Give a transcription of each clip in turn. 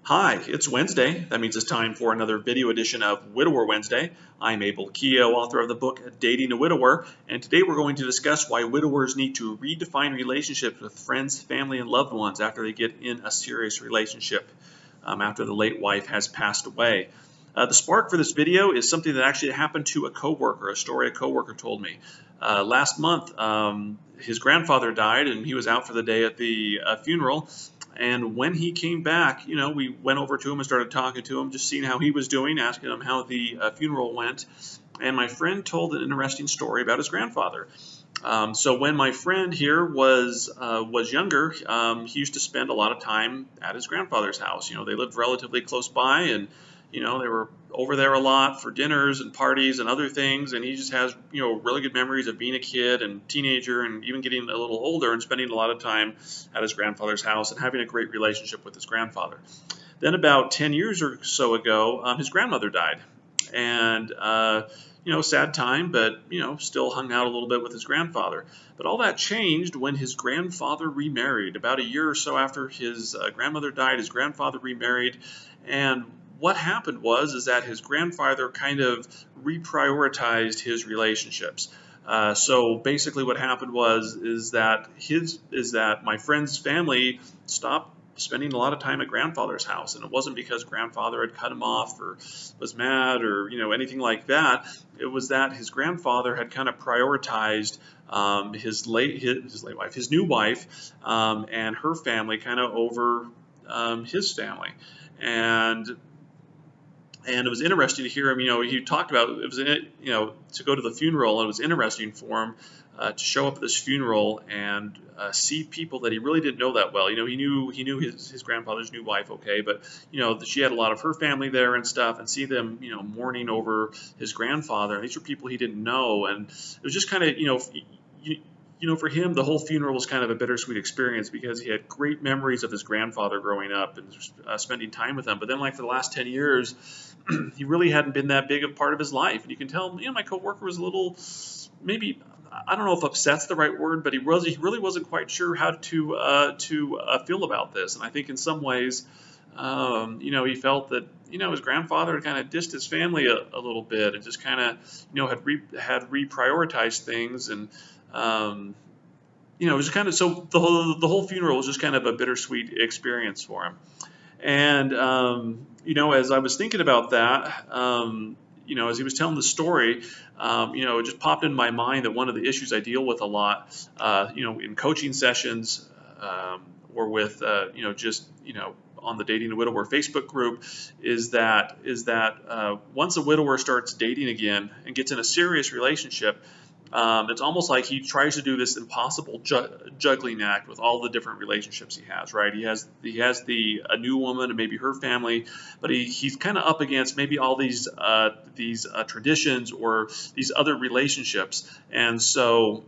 Hi, it's Wednesday. That means it's time for another video edition of Widower Wednesday. I'm Abel, Keogh, author of the book Dating a Widower, and today we're going to discuss why widowers need to redefine relationships with friends, family, and loved ones after they get in a serious relationship, after the late wife has passed away. The spark for this video is something that actually happened to a coworker, a story a coworker told me. Last month, his grandfather died, and he was out for the day at the funeral. And when he came back, we went over to him and started talking to him, just seeing how he was doing, asking him how the funeral went. And my friend told an interesting story about his grandfather. So when my friend here was younger, he used to spend a lot of time at his grandfather's house. They lived relatively close by, and they were over there a lot for dinners and parties and other things. And he just has really good memories of being a kid and teenager, and even getting a little older and spending a lot of time at his grandfather's house and having a great relationship with his grandfather. Then about 10 years or so ago, his grandmother died, and sad time, but still hung out a little bit with his grandfather. But all that changed when his grandfather remarried. About a year or so after his grandmother died, his grandfather remarried, and what happened is that his grandfather kind of reprioritized his relationships. So basically, what happened is that my friend's family stopped spending a lot of time at grandfather's house, and it wasn't because grandfather had cut him off or was mad or anything like that. It was that his grandfather had kind of prioritized his new wife, and her family kind of over his family. And it was interesting to hear him. He talked about it was to go to the funeral, and it was interesting for him to show up at this funeral and see people that he really didn't know that well. He knew his grandfather's new wife, okay, but she had a lot of her family there and stuff, and see them mourning over his grandfather. And these were people he didn't know, and it was just kind of for him, the whole funeral was kind of a bittersweet experience because he had great memories of his grandfather growing up and spending time with him. But then, for the last 10 years, he really hadn't been that big a part of his life. And you can tell, my coworker was a little, maybe, I don't know if upset's the right word, but he really wasn't quite sure how to feel about this. And I think in some ways, he felt that his grandfather had kind of dissed his family a little bit and just kind of had reprioritized things. And it was kind of, so the whole funeral was just kind of a bittersweet experience for him. And as I was thinking about that, as he was telling the story, it just popped in my mind that one of the issues I deal with a lot, in coaching sessions, or with on the Dating a Widower Facebook group, is that once a widower starts dating again and gets in a serious relationship, it's almost like he tries to do this impossible juggling act with all the different relationships he has, right? He has a new woman and maybe her family, but he's kind of up against maybe all these traditions or these other relationships. And so,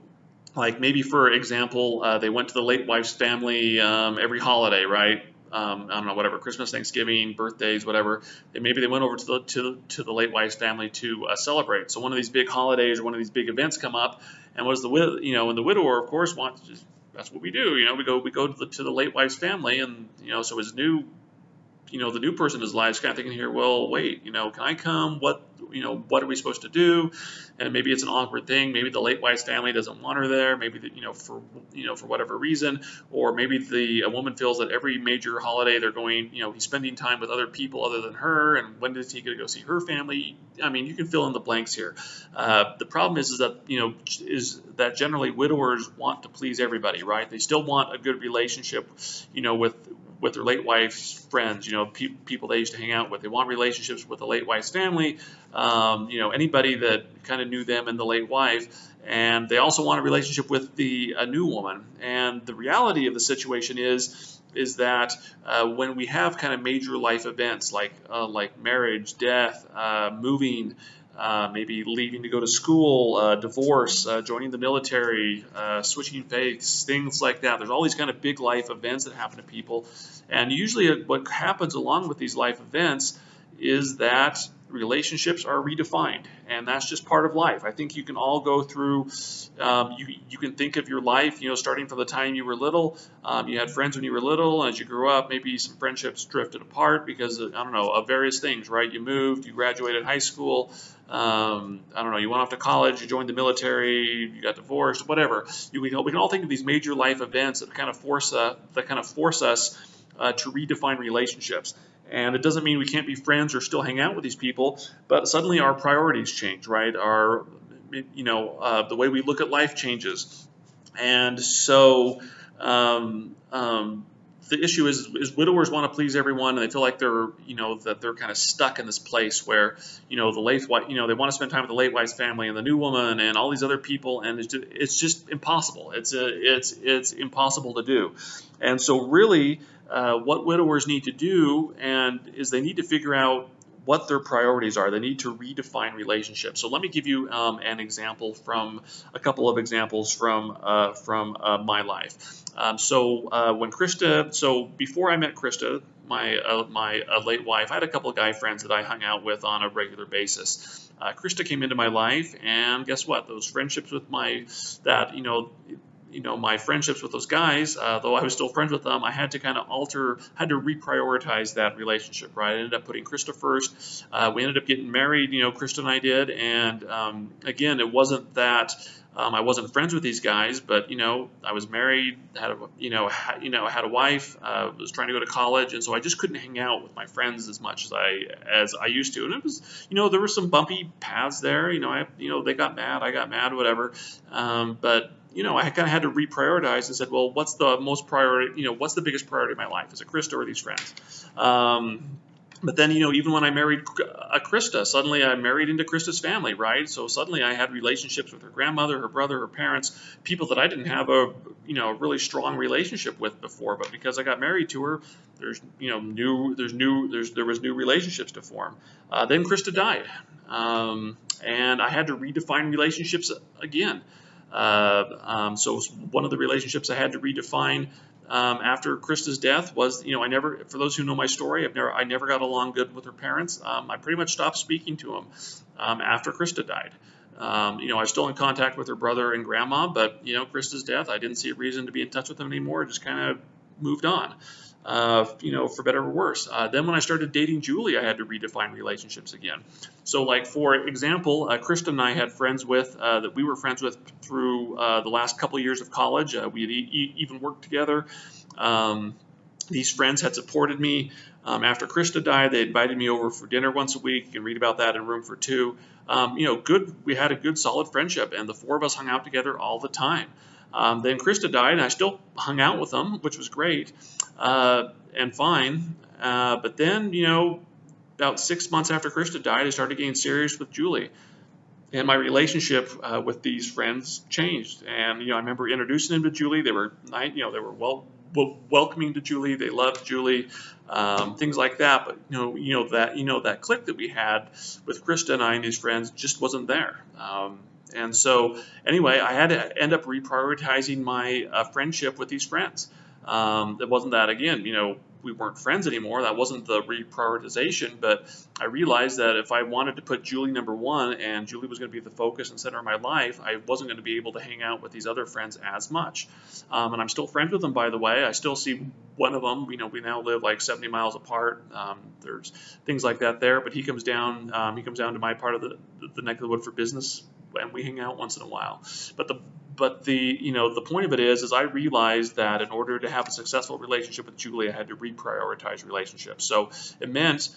maybe for example, they went to the late wife's family every holiday, right? I don't know, whatever, Christmas, Thanksgiving, birthdays, whatever. And maybe they went over to the late wife's family to celebrate. So one of these big holidays or one of these big events come up, and and the widower, of course, that's what we do. We go to the late wife's family, and so his new the new person in his life is kind of thinking here, well, wait, can I come? What are we supposed to do? And maybe it's an awkward thing. Maybe the late wife's family doesn't want her there. Maybe for whatever reason, or maybe a woman feels that every major holiday they're going, he's spending time with other people other than her. And when is he going to go see her family? I mean, you can fill in the blanks here. The problem is that generally widowers want to please everybody, right? They still want a good relationship, with their late wife's friends, people they used to hang out with. They want relationships with the late wife's family, anybody that kind of knew them and the late wife. And they also want a relationship with a new woman. And the reality of the situation is that when we have kind of major life events like marriage, death, moving, maybe leaving to go to school, divorce, joining the military, switching faiths, things like that. There's all these kind of big life events that happen to people. And usually what happens along with these life events is that relationships are redefined, and that's just part of life. I think you can all go through, you can think of your life, starting from the time you were little. You had friends when you were little, and as you grew up, maybe some friendships drifted apart because of, I don't know, of various things, right? You moved, you graduated high school, I don't know, you went off to college, you joined the military, you got divorced, whatever. We can all think of these major life events that kind of force us to redefine relationships. And it doesn't mean we can't be friends or still hang out with these people, but suddenly our priorities change, right? The way we look at life changes. And so the issue is widowers want to please everyone, and they feel like that they're kind of stuck in this place where, the late wife, they want to spend time with the late wife's family and the new woman and all these other people, and it's just impossible. It's impossible to do. And so really, what widowers need to do is they need to figure out what their priorities are. They need to redefine relationships. So let me give you a couple of examples from my life. So before I met Krista, my late wife, I had a couple of guy friends that I hung out with on a regular basis. Krista came into my life, and guess what? Those friendships with my friendships with those guys, though I was still friends with them, I had to reprioritize that relationship, right? I ended up putting Krista first. We ended up getting married, Krista and I did, and again, it wasn't that I wasn't friends with these guys, but I was married, had a wife, was trying to go to college, and so I just couldn't hang out with my friends as much as I used to, and it was, there were some bumpy paths there. They got mad, I got mad, whatever, but I kind of had to reprioritize and said, well, what's the most priority, what's the biggest priority in my life? Is it Krista or these friends? But then, even when I married Krista, suddenly I married into Krista's family, right? So suddenly I had relationships with her grandmother, her brother, her parents, people that I didn't have a really strong relationship with before. But because I got married to her, there was new relationships to form. Then Krista died, and I had to redefine relationships again. So one of the relationships I had to redefine after Krista's death was, for those who know my story, I never got along good with her parents. I pretty much stopped speaking to them after Krista died. I was still in contact with her brother and grandma, but Krista's death, I didn't see a reason to be in touch with them anymore. Just kind of moved on. For better or worse. Then when I started dating Julie, I had to redefine relationships again. So like, for example, Krista and I had friends that we were friends with through the last couple of years of college. We had even worked together. These friends had supported me. After Krista died, they invited me over for dinner once a week. You can read about that in Room for Two. We had a good, solid friendship, and the four of us hung out together all the time. Then Krista died, and I still hung out with them, which was great and fine. But then, about 6 months after Krista died, I started getting serious with Julie. And my relationship with these friends changed. And, I remember introducing them to Julie. They were welcoming to Julie. They loved Julie, things like that. But, that click that we had with Krista and I and these friends just wasn't there. And so, anyway, I had to end up reprioritizing my friendship with these friends. It wasn't that, again, we weren't friends anymore. That wasn't the reprioritization, but I realized that if I wanted to put Julie number one, and Julie was going to be the focus and center of my life, I wasn't going to be able to hang out with these other friends as much. And I'm still friends with them, by the way. I still see one of them. We now live like 70 miles apart. There's things like that there, but he comes down to my part of the neck of the wood for business, and we hang out once in a while. But the point of it is I realized that in order to have a successful relationship with Julie, I had to reprioritize relationships. So it meant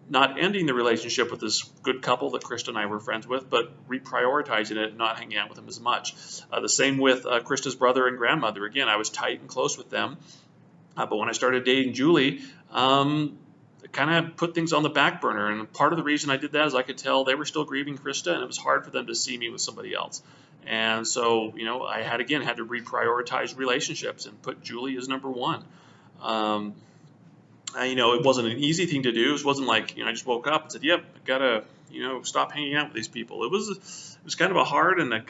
not ending the relationship with this good couple that Krista and I were friends with, but reprioritizing it and not hanging out with them as much. The same with Krista's brother and grandmother. Again, I was tight and close with them, but when I started dating Julie, kind of put things on the back burner. And part of the reason I did that is I could tell they were still grieving Krista, and it was hard for them to see me with somebody else. And so, I had to reprioritize relationships and put Julie as number one. It wasn't an easy thing to do. It wasn't like, I just woke up and said, yep, I gotta, stop hanging out with these people. It was kind of a hard, and it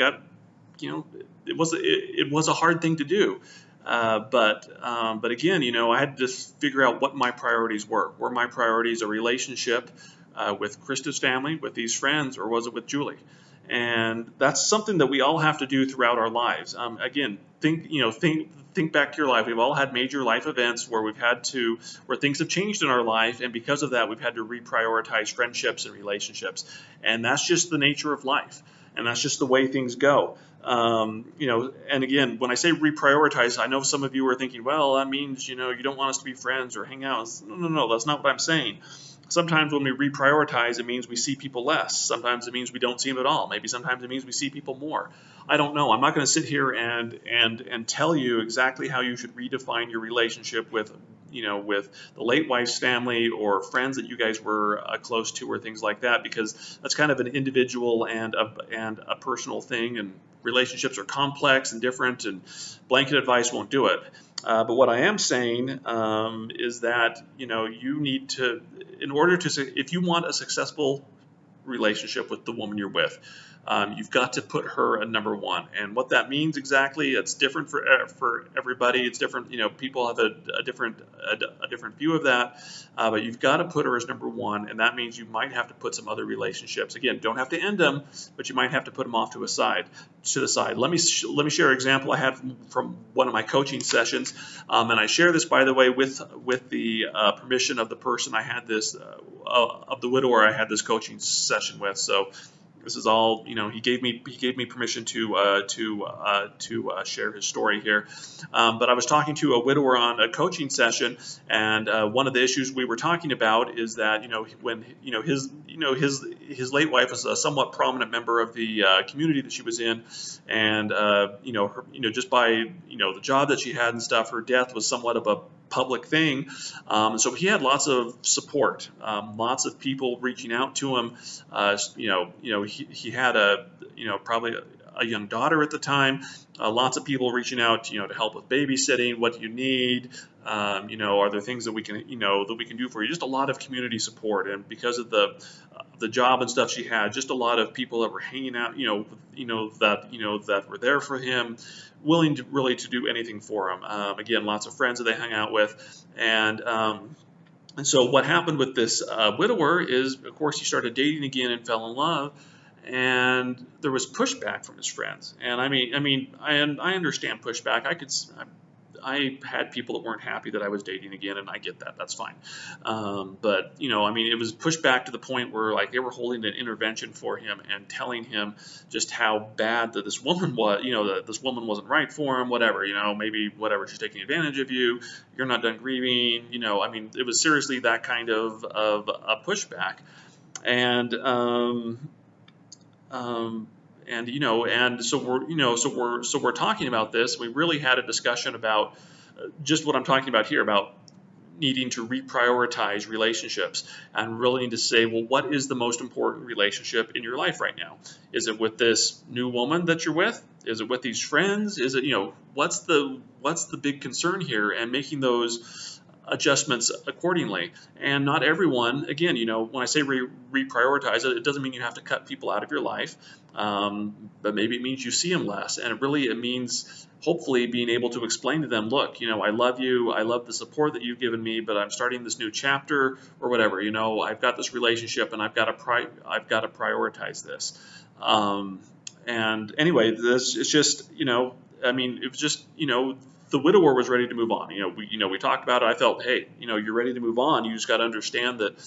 was a hard thing to do. But again, I had to just figure out what my priorities were. Were my priorities a relationship with Krista's family, with these friends, or was it with Julie? And that's something that we all have to do throughout our lives. Again, think back to your life. We've all had major life events where where things have changed in our life, and because of that, we've had to reprioritize friendships and relationships. And that's just the nature of life, and that's just the way things go. And again, when I say reprioritize, I know some of you are thinking, well, that means, you don't want us to be friends or hang out. No, that's not what I'm saying. Sometimes when we reprioritize, it means we see people less. Sometimes it means we don't see them at all. Maybe sometimes it means we see people more. I don't know. I'm not going to sit here and tell you exactly how you should redefine your relationship with the late wife's family or friends that you guys were close to or things like that, because that's kind of an individual and a personal thing, and relationships are complex and different, and blanket advice won't do it. But what I am saying is that you need to, if you want a successful relationship with the woman you're with, you've got to put her at number one. And what that means exactly, it's different for everybody. It's different. People have a different view of that. But you've got to put her as number one, and that means you might have to put some other relationships. Again, don't have to end them, but you might have to put them off to the side. Let me share an example I had from one of my coaching sessions, and I share this, by the way, with the permission of the person I had this of the widower I had this coaching session with. So this is all, he gave me permission to share his story here. But I was talking to a widower on a coaching session, and one of the issues we were talking about is that when his late wife was a somewhat prominent member of the community that she was in, and just by the job that she had and stuff, her death was somewhat of a public thing. So he had lots of support, lots of people reaching out to him. He had probably a young daughter at the time. Lots of people reaching out, to help with babysitting. What do you need? Are there things that we can do for you? Just a lot of community support, and because of the job and stuff she had, just a lot of people that were hanging out, that were there for him, willing to really to do anything for him. Again, lots of friends that they hung out with, and so what happened with this widower is, of course, he started dating again and fell in love. And there was pushback from his friends, and I understand pushback. I had people that weren't happy that I was dating again, and I get that. That's fine. But it was pushback to the point where they were holding an intervention for him and telling him just how bad that this woman was. That this woman wasn't right for him. Whatever. Maybe whatever. She's taking advantage of you. You're not done grieving. It was seriously that kind of a pushback, and. So we're talking about this. We really had a discussion about just what I'm talking about here, about needing to reprioritize relationships and really need to say, well, what is the most important relationship in your life right now? Is it with this new woman that you're with? Is it with these friends? Is it, what's the big concern here, and making those adjustments accordingly. And not everyone, again, when I say reprioritize it, it doesn't mean you have to cut people out of your life, but maybe it means you see them less. And it means hopefully being able to explain to them, look, I love you, I love the support that you've given me, but I'm starting this new chapter or whatever. I've got this relationship, and I've got to prioritize this. And anyway, this is just, it was just, the widower was ready to move on. We talked about it. I felt, hey, you're ready to move on. You just got to understand that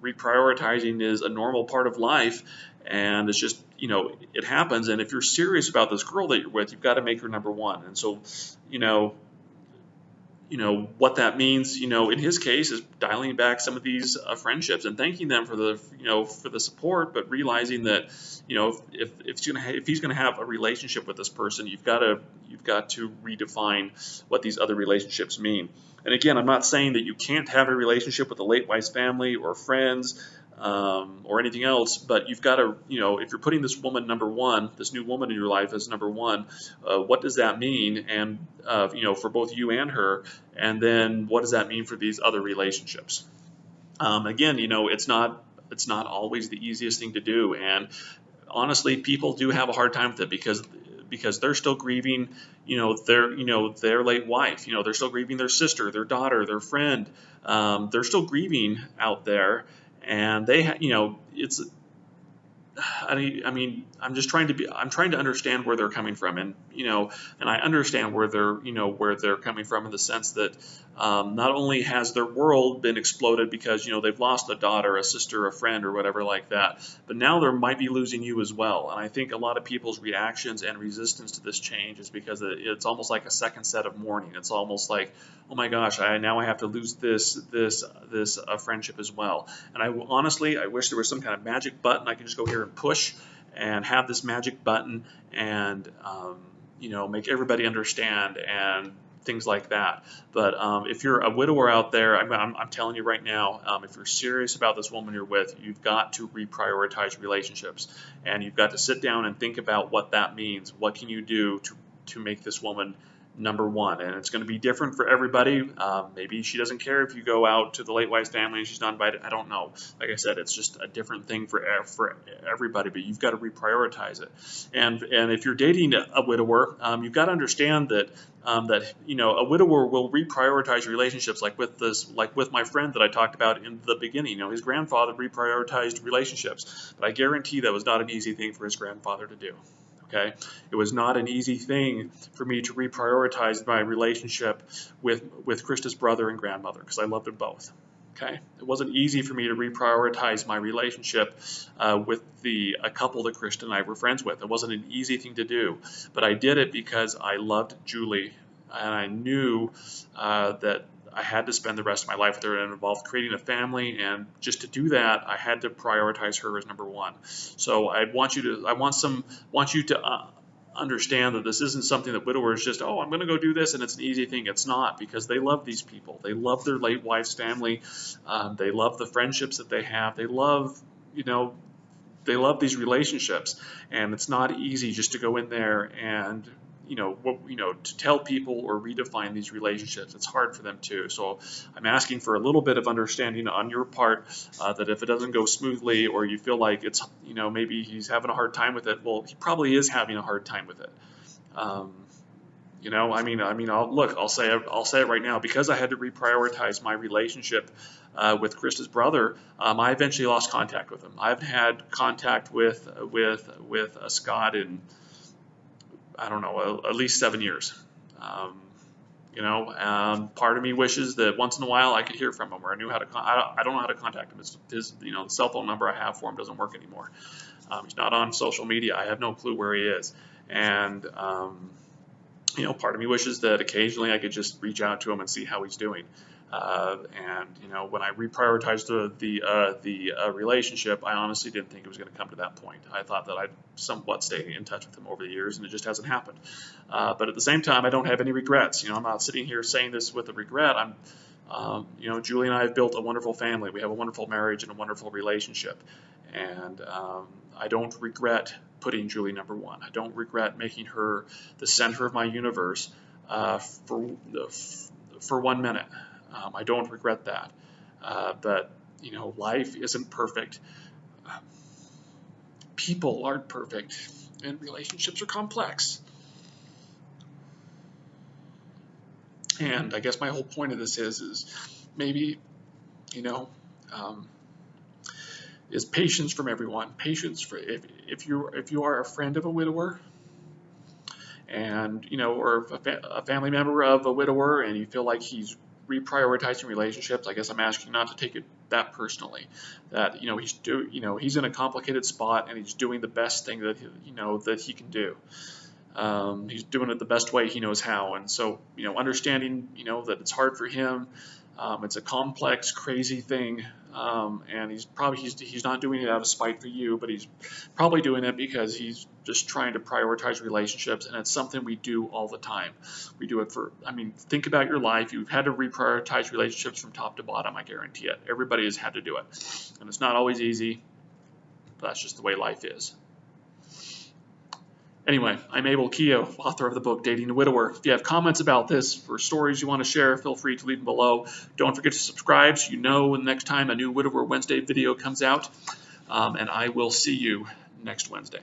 reprioritizing is a normal part of life, and it's just, it happens. And if you're serious about this girl that you're with, you've got to make her number one. And so, what that means, in his case, is dialing back some of these friendships and thanking them for the support, but realizing that, if he's going to have a relationship with this person, you've got to redefine what these other relationships mean. And again, I'm not saying that you can't have a relationship with the late wife's family or friends, or anything else, but you've got to, if you're putting this woman number one, this new woman in your life as number one, what does that mean? And, for both you and her, and then what does that mean for these other relationships? Again, it's not always the easiest thing to do. And honestly, people do have a hard time with it because they're still grieving, their late wife, they're still grieving their sister, their daughter, their friend. They're still grieving out there. and it's. I mean, I'm trying to understand where they're coming from, and I understand where they're coming from in the sense that not only has their world been exploded because, they've lost a daughter, a sister, a friend, or whatever like that, but now they might be losing you as well. And I think a lot of people's reactions and resistance to this change is because it's almost like a second set of mourning. It's almost like, oh my gosh, now I have to lose this friendship as well. And I wish there was some kind of magic button I could just go here and push and have this magic button and make everybody understand and things like that. But if you're a widower out there, I'm telling you right now, if you're serious about this woman you're with, you've got to reprioritize relationships, and you've got to sit down and think about what that means. What can you do to make this woman number one? And it's going to be different for everybody. Maybe she doesn't care if you go out to the late wife's family and she's not invited. I don't know. Like I said, it's just a different thing for everybody, but you've got to reprioritize it. And if you're dating a widower, you've got to understand that a widower will reprioritize relationships, like with my friend that I talked about in the beginning. His grandfather reprioritized relationships, but I guarantee that was not an easy thing for his grandfather to do. Okay, it was not an easy thing for me to reprioritize my relationship with Krista's brother and grandmother, because I loved them both. Okay, it wasn't easy for me to reprioritize my relationship with a couple that Krista and I were friends with. It wasn't an easy thing to do, but I did it because I loved Julie, and I knew that I had to spend the rest of my life with her, and it involved creating a family, and just to do that, I had to prioritize her as number one. So I want you to understand that this isn't something that widowers just, oh, I'm going to go do this and it's an easy thing. It's not, because they love these people. They love their late wife's family. They love the friendships that they have. They love these relationships, and it's not easy just to go in there and to tell people or redefine these relationships. It's hard for them too. So I'm asking for a little bit of understanding on your part, that if it doesn't go smoothly, or you feel like it's, maybe he's having a hard time with it, well, he probably is having a hard time with it. I'll say it right now, because I had to reprioritize my relationship with Krista's brother. I eventually lost contact with him. I've had contact with Scott in, I don't know, at least 7 years. Part of me wishes that once in a while I could hear from him, or I knew how to. I don't know how to contact him. His the cell phone number I have for him doesn't work anymore. He's not on social media. I have no clue where he is. And part of me wishes that occasionally I could just reach out to him and see how he's doing. When I reprioritized the relationship, I honestly didn't think it was going to come to that point. I thought that I'd somewhat stay in touch with him over the years, and it just hasn't happened. But at the same time, I don't have any regrets. I'm not sitting here saying this with a regret. Julie and I have built a wonderful family. We have a wonderful marriage and a wonderful relationship. And I don't regret putting Julie number one. I don't regret making her the center of my universe for 1 minute. I don't regret that. But life isn't perfect. People aren't perfect, and relationships are complex. And I guess my whole point of this is maybe, is patience from everyone. Patience for if you are a friend of a widower, and or a family member of a widower, and you feel like he's reprioritizing relationships, I guess I'm asking not to take it that personally. That he's in a complicated spot, and he's doing the best thing that that he can do. He's doing it the best way he knows how, and so understanding that it's hard for him. It's a complex, crazy thing, and he's not doing it out of spite for you, but he's probably doing it because he's just trying to prioritize relationships, and it's something we do all the time. We do it think about your life. You've had to reprioritize relationships from top to bottom, I guarantee it. Everybody has had to do it, and it's not always easy, but that's just the way life is. Anyway, I'm Abel, Keogh, author of the book Dating a Widower. If you have comments about this or stories you want to share, feel free to leave them below. Don't forget to subscribe so you know when the next time a new Widower Wednesday video comes out. And I will see you next Wednesday.